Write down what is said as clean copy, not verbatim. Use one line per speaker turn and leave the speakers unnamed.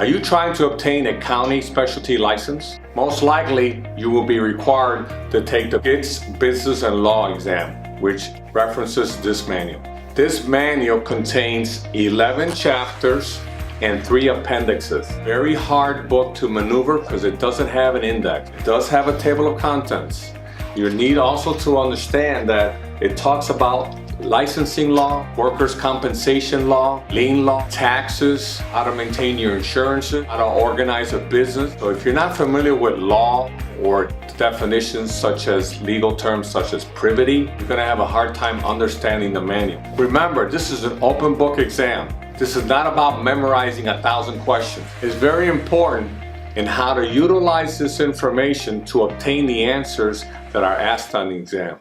Are you trying to obtain a county specialty license? Most likely, you will be required to take the GITS Business Law exam, which references this manual. This manual contains 11 chapters and 3 appendixes. Very hard book to maneuver because it doesn't have an index. It does have a table of contents. You need also to understand that it talks about licensing law, workers' compensation law, lien law, taxes, how to maintain your insurances, how to organize a business. So if you're not familiar with law or definitions such as legal terms such as privity, you're going to have a hard time understanding the manual. Remember, this is an open book exam. This is not about memorizing 1,000 questions. It's very important in how to utilize this information to obtain the answers that are asked on the exam.